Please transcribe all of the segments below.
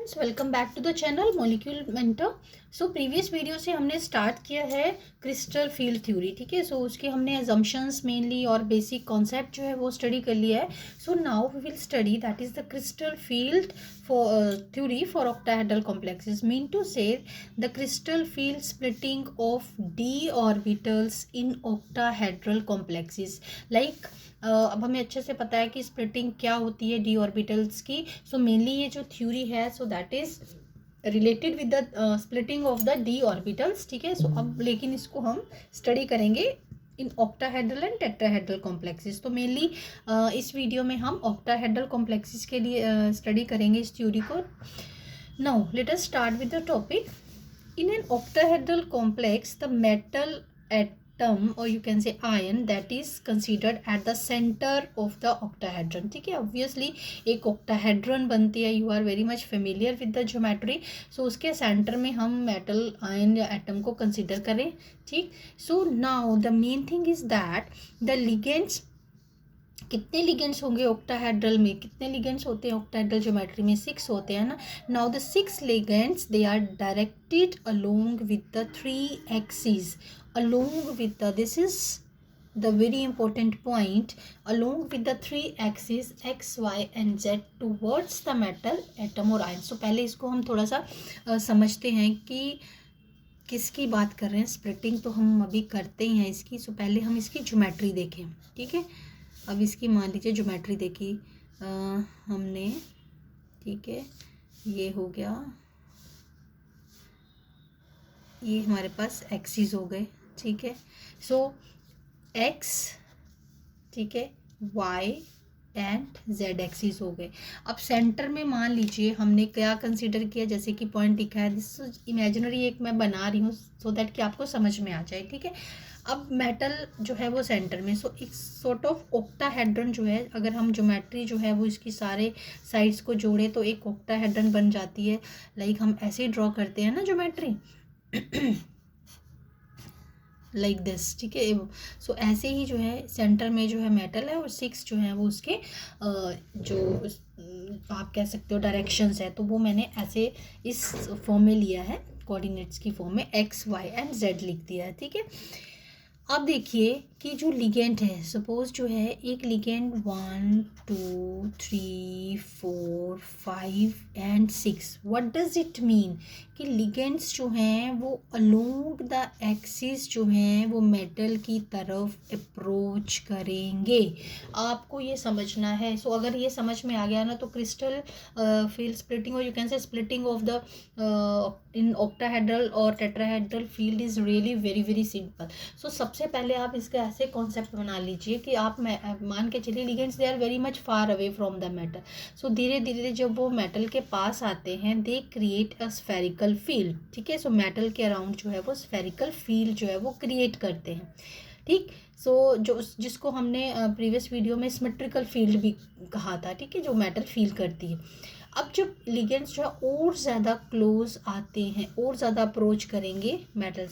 Friends, welcome back to the channel molecule mentor. So previous video से हमने start किया है क्रिस्टल फील्ड थ्योरी। ठीक है, सो उसके हमने एजम्पशंस मेनली और बेसिक कॉन्सेप्ट जो है वो स्टडी कर लिया है। So now we will study that is the crystal field for theory for octahedral complexes, mean to say the crystal field splitting of d orbitals in octahedral complexes like अब हमें अच्छे से पता है कि स्प्लिटिंग क्या होती है डी ऑर्बिटल्स की। सो मेनली ये जो थ्योरी है सो that is related with the splitting of the D orbitals. ठीक है, सो अब लेकिन इसको हम स्टडी करेंगे in octahedral and tetrahedral complexes. तो मेनली इस वीडियो में हम ऑक्टाहेड्रल कॉम्प्लेक्सेस के लिए स्टडी करेंगे इस थ्योरी को। Now let us start with the topic. In an octahedral complex, the metal atom or you can say ion that is considered at the center of the octahedron. ठीक है, obviously एक octahedron बनती है, you are very much familiar with the geometry. So उसके centre में हम metal ion या atom को कंसिडर करें। ठीक, so now the main thing is that the ligands, कितने लिगेंड्स होंगे ऑक्टाहेड्रल में, कितने लिगेंड्स होते हैं ऑक्टाहेड्रल ज्योमेट्री में, 6 होते हैं ना। Now the 6 ligands they are directed along with the 3 axis, along with the, this is the very important point, along with the 3 axis x y and z towards the metal atom और ion. So पहले इसको हम थोड़ा सा समझते हैं कि किसकी बात कर रहे हैं। स्प्लिटिंग तो हम अभी करते ही हैं इसकी, सो पहले हम इसकी ज्योमेट्री देखें। ठीक है, अब इसकी मान लीजिए ज्योमेट्री देखी हमने। ठीक है, ये हो गया, ये हमारे पास एक्सिस हो गए। ठीक है, सो एक्स, ठीक है, वाई एंड जेड एक्सिस हो गए। अब सेंटर में मान लीजिए हमने क्या कंसीडर किया, जैसे कि पॉइंट लिखा है, दिस इमेजिनरी एक मैं बना रही हूँ सो दैट कि आपको समझ में आ जाए। ठीक है, अब मेटल जो है वो सेंटर में, सो एक सॉर्ट ऑफ ऑक्टाहेड्रन जो है, अगर हम ज्योमेट्री जो है वो इसकी सारे साइड्स को जोड़े तो एक ऑक्टाहेड्रन बन जाती है। लाइक हम ऐसे ही ड्रॉ करते हैं ना ज्योमेट्री लाइक दिस। ठीक है, सो ऐसे ही जो है सेंटर में जो है मेटल है और 6 जो है वो उसके जो आप कह सकते हो डायरेक्शंस है, तो वो मैंने ऐसे इस फॉर्म में लिया है, कोऑर्डिनेट्स की फॉर्म में एक्स वाई एंड जेड लिख दिया है। ठीक है, अब देखिए कि जो लिगेंड है, सपोज जो है एक ligand 1 2 3 4 5 and 6, what does it mean कि लिगेंड्स जो हैं वो अलोंग द एक्सिस जो हैं वो मेटल की तरफ अप्रोच करेंगे। आपको ये समझना है। सो अगर ये समझ में आ गया ना तो क्रिस्टल फील्ड स्प्लिटिंग और you can say splitting of the in octahedral और tetrahedral field is really very very simple. So सबसे पहले आप इसका ऐसे कॉन्सेप्ट बना लीजिए कि आप मान के चलिए ligands they are very much far away from the metal. So धीरे धीरे जब वो मेटल के पास आते हैं they create a spherical field. ठीक है, सो मेटल के अराउंड जो है वो स्फेरिकल फील्ड जो है वो क्रिएट करते हैं। ठीक, सो जो जिसको हमने प्रीवियस वीडियो में सिमेट्रिकल फील्ड भी कहा था। ठीक है, जो मेटल फील करती है। अब जब लिगेंड्स जो है और ज़्यादा क्लोज आते हैं और ज़्यादा अप्रोच करेंगे मेटल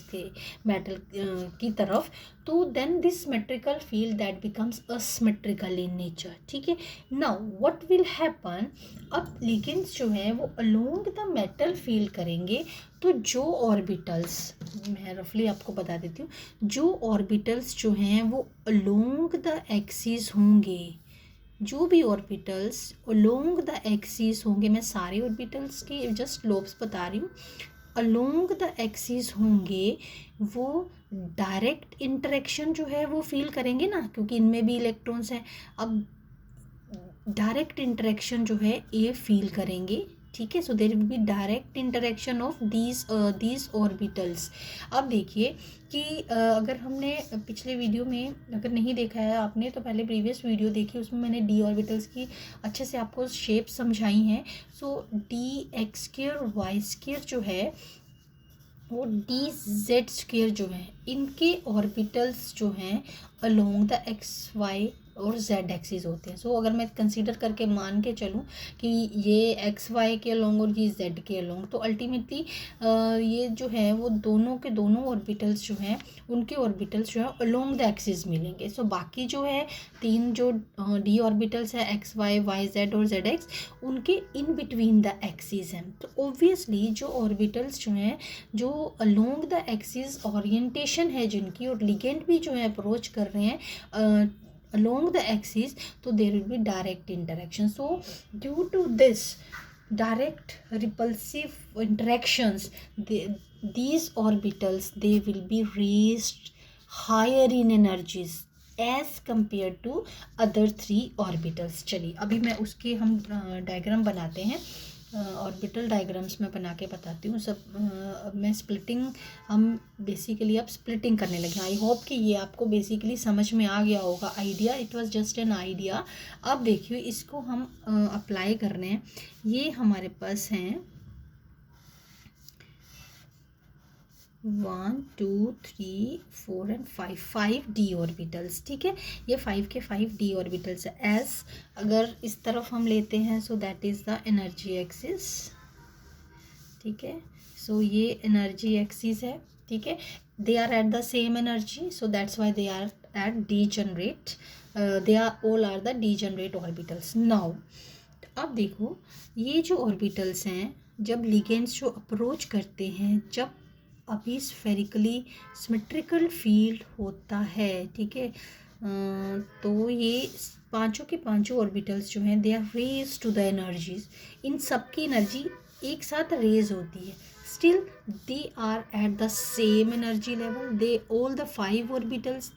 की तरफ, तो then this symmetrical field that becomes asymmetrical in nature. ठीक है, नाउ व्हाट विल हैपन, अब लिगेंड्स जो है वो अलोंग द मेटल फील करेंगे, तो जो ऑर्बिटल्स, मैं रफली आपको बता देती हूँ, जो ऑर्बिटल्स जो हैं वो अलोंग द एक्सिस होंगे, जो भी ऑर्बिटल्स अलोंग द एक्सिस होंगे, मैं सारे ऑर्बिटल्स की जस्ट लोब्स बता रही हूँ, अलोंग द एक्सिस होंगे, वो डायरेक्ट इंटरेक्शन जो है वो फील करेंगे ना, क्योंकि इनमें भी इलेक्ट्रॉन्स हैं। अब डायरेक्ट इंटरेक्शन जो है ये फील करेंगे। ठीक है, so there will be direct interaction of these orbitals. अब देखिए कि अगर हमने पिछले वीडियो में, अगर नहीं देखा है आपने तो पहले प्रीवियस वीडियो देखी, उसमें मैंने डी ऑर्बिटल्स की अच्छे से आपको शेप समझाई हैं। So D X square Y square जो है वो डी जेड स्क्वायर जो है, इनके ऑर्बिटल्स जो हैं अलोंग द एक्स वाई और जेड एक्सिस होते हैं। सो अगर मैं कंसीडर करके मान के चलूँ कि ये एक्स वाई के अलोंग और ये जेड के अलोंग, तो अल्टीमेटली ये जो है वो दोनों के दोनों ऑर्बिटल्स जो हैं उनके ऑर्बिटल्स जो है अलोंग द एक्सिस मिलेंगे। सो बाकी जो है तीन जो डी ऑर्बिटल्स है एक्स वाई, वाई जेड और जेड एक्स, उनके इन बिटवीन द एक्सिस हैं। तो ऑब्वियसली जो ऑर्बिटल्स जो हैं जो अलोंग द एक्सिस ओरिएंटेशन है जिनकी, और लिगेंड भी जो है अप्रोच कर रहे हैं along the axis, so there will be direct interaction. So due to this direct repulsive interactions, these orbitals, they will be raised higher in energies as compared to other three orbitals. चलिए अभी मैं उसके हम diagram बनाते हैं, orbital diagrams में बना के बताती हूँ सब। अब मैं स्प्लिटिंग, हम बेसिकली अब स्प्लिटिंग करने लगे। आई होप कि ये आपको बेसिकली समझ में आ गया होगा idea, it was just an idea. अब देखिए इसको हम अप्लाई कर रहे हैं। ये हमारे पास हैं 1 2 3 4 एंड 5 डी ऑर्बिटल्स, ठीक है। ये 5 के 5 डी ऑर्बिटल्स है। एज अगर इस तरफ हम लेते हैं so that is the energy axis, ठीक है। सो ये एनर्जी एक्सिस है, ठीक है। They are at the same energy, so that's why they are at degenerate, they are all are the degenerate orbitals. Now अब देखो ये जो ऑर्बिटल्स हैं जब लिगेंड्स जो अप्रोच करते हैं, जब अभी स्फेरिकली सिमेट्रिकल फील्ड होता है, ठीक है, तो ये पांचों के पांचों ऑर्बिटल्स जो हैं they are raise to the energies. इन सब की एनर्जी एक साथ रेज होती है, still they are at the same energy level. They all the 5 orbitals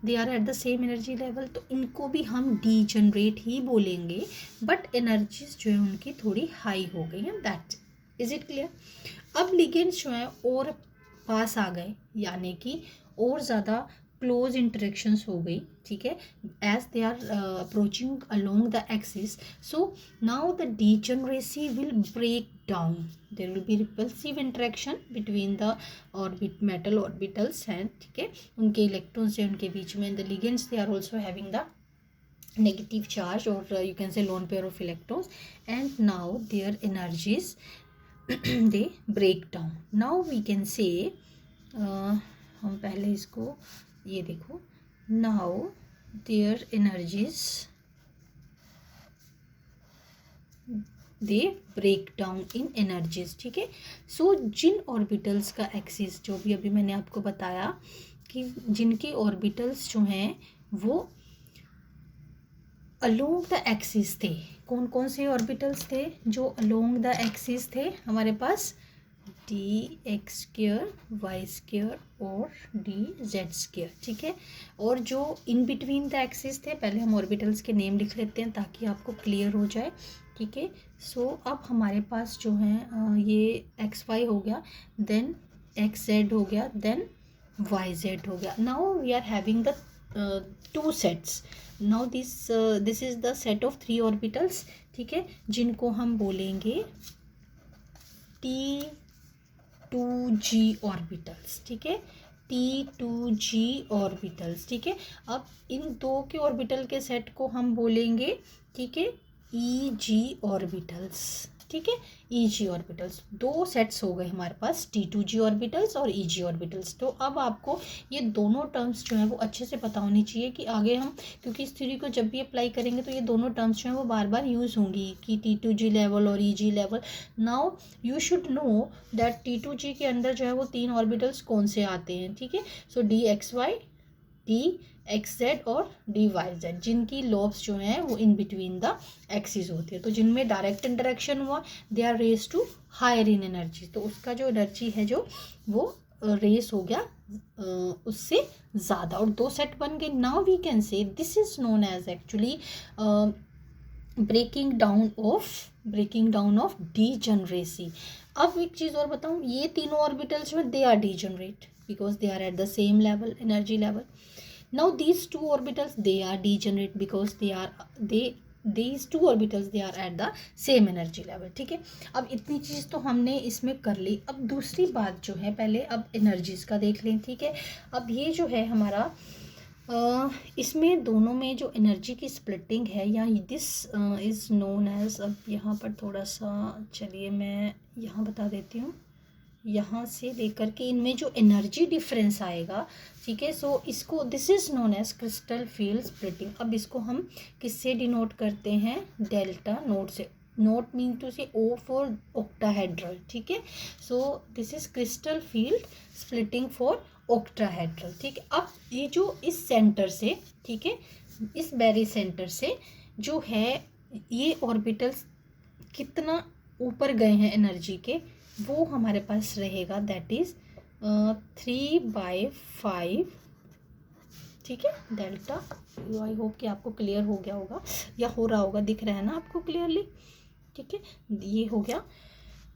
they are at the same energy level. तो इनको भी हम डीजनरेट ही बोलेंगे, बट एनर्जीज जो है उनकी थोड़ी हाई हो गई हैं। That is it clear. अब लिगेंड्स जो हैं और पास आ गए, यानी कि और ज़्यादा क्लोज इंटरेक्शंस हो गई, ठीक है, as they are approaching along the axis. So now the degeneracy will break down, there will be repulsive interaction between the orbit metal orbitals हैं, ठीक है, उनके इलेक्ट्रॉन्स हैं उनके बीच में। The ligands they are also having the negative charge, or you can say lone pair of electrons, and now their energies they break down. Now we can say हम पहले इसको ये देखो, now their energies they break down in energies, ठीक है। सो जिन orbitals का axis, जो भी अभी मैंने आपको बताया कि जिनके ऑर्बिटल्स जो हैं वो अलोंग द एक्सिस थे, कौन कौन से ऑर्बिटल्स थे जो अलोंग द एक्सिस थे हमारे पास, D X square, Y square और डी जेड स्क्वायर, ठीक है। और जो इन बिटवीन द एक्सिस थे, पहले हम ऑर्बिटल्स के नेम लिख लेते हैं ताकि आपको क्लियर हो जाए, ठीक है। सो अब हमारे पास जो है ये एक्स वाई हो गया, देन एक्स जेड हो गया, देन वाई जेड हो गया। Now we are having the 2 sets. Now this is the set of 3 orbitals, ठीक है, जिनको हम बोलेंगे T2G ऑर्बिटल्स, ठीक है, T2G ऑर्बिटल्स, ठीक है। अब इन 2 के ऑर्बिटल के सेट को हम बोलेंगे, ठीक है, EG ऑर्बिटल्स, ठीक है, EG ऑर्बिटल्स। 2 सेट्स हो गए हमारे पास, T2G ऑर्बिटल्स और EG ऑर्बिटल्स। तो अब आपको ये दोनों टर्म्स जो हैं वो अच्छे से पता होनी चाहिए कि आगे हम, क्योंकि इस थ्योरी को जब भी अप्लाई करेंगे तो ये दोनों टर्म्स जो हैं वो बार बार यूज़ होंगी कि T2G लेवल और EG level. Now you should know that T2G के अंदर जो है वो 3 ऑर्बिटल्स कौन से आते हैं, ठीक है। सो DXY, DXZ और DYZ, जिनकी लोब्स जो हैं वो इन बिटवीन द एक्सिस होती है। तो जिनमें डायरेक्ट इंटरेक्शन हुआ they are raise to higher in energy, तो उसका जो एनर्जी है जो वो रेस हो गया उससे ज़्यादा, और 2 सेट बन गए। Now we can say this is known as actually breaking down of degeneracy. अब एक चीज़ और बताऊँ, ये तीनों ऑर्बिटल्स में they are degenerate because they are at the same level, energy level. Now these 2 orbitals they are degenerate because these 2 orbitals they are at the same energy level, ठीक है। अब इतनी चीज़ तो हमने इसमें कर ली। अब दूसरी बात जो है, पहले अब एनर्जीज का देख लें, ठीक है। अब ये जो है हमारा इसमें दोनों में जो एनर्जी की स्प्लिटिंग है या दिस इज़ नोन एज, अब यहाँ पर थोड़ा सा चलिए मैं यहाँ बता देती हूँ, यहाँ से लेकर के इनमें जो एनर्जी डिफरेंस आएगा, ठीक है, सो इसको this is known as crystal field splitting. अब इसको हम किससे डिनोट करते हैं, डेल्टा नोट से। Nought mean to say o for octahedral, ठीक है, so this is crystal field splitting for octahedral, ठीक है। अब ये जो इस सेंटर से, ठीक है, इस बेरी सेंटर से जो है ये ऑर्बिटल्स कितना ऊपर गए हैं एनर्जी के, वो हमारे पास रहेगा, दैट इज 3/5, ठीक है, डेल्टा। आई होप कि आपको क्लियर हो गया होगा या हो रहा होगा, दिख रहा है ना आपको क्लियरली, ठीक है, ये हो गया।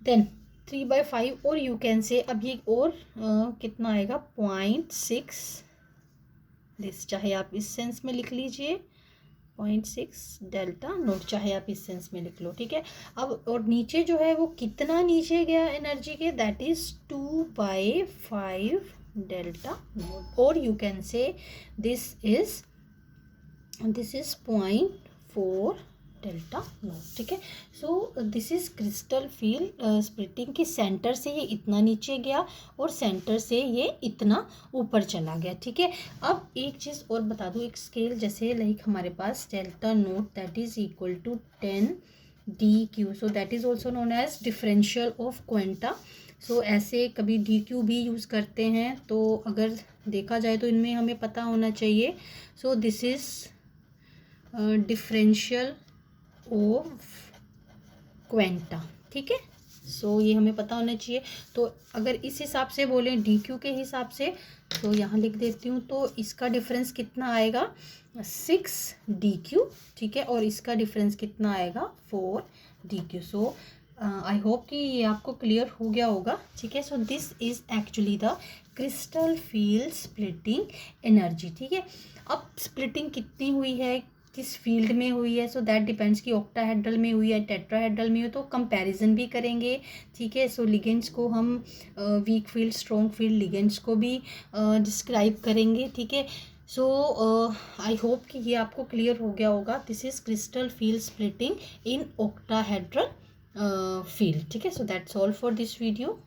देन 3/5 और यू कैन से, अब ये और कितना आएगा 0.6 दिस, चाहे आप इस सेंस में लिख लीजिए 0.6 डेल्टा नोट, चाहे आप इस सेंस में लिख लो, ठीक है। अब और नीचे जो है वो कितना नीचे गया एनर्जी के, दैट इज 2/5 डेल्टा नोट, और you can say this is 0.4 delta naught, ठीक है। So this is crystal field splitting के सेंटर से ये इतना नीचे गया और सेंटर से ये इतना ऊपर चला गया, ठीक है। अब एक चीज़ और बता दूँ, एक स्केल जैसे लाइक हमारे पास delta naught that is equal to 10 dq, so that is also known as differential of quanta. So ऐसे कभी dq भी यूज़ करते हैं, तो अगर देखा जाए तो इनमें हमें पता होना चाहिए। सो this is differential of quanta, ठीक है, सो ये हमें पता होना चाहिए। तो अगर इस हिसाब से बोलें dq के हिसाब से, तो यहाँ लिख देती हूँ, तो इसका डिफरेंस कितना आएगा 6 dq, ठीक है, और इसका डिफरेंस कितना आएगा 4 dq। सो आई होप कि ये आपको क्लियर हो गया होगा, ठीक है। So this is actually the crystal field splitting energy, ठीक है। अब स्प्लिटिंग कितनी हुई है, किस फील्ड में हुई है, सो दैट डिपेंड्स कि ऑक्टाहेड्रल में हुई है, टेट्राहेड्रल में हुई, तो कंपैरिजन भी करेंगे, ठीक है। सो लिगेंड्स को हम weak field, strong field ligands को भी डिस्क्राइब करेंगे, ठीक है। सो आई होप कि ये आपको क्लियर हो गया होगा। This is crystal field splitting in octahedral field, ठीक है। So that's all for this video.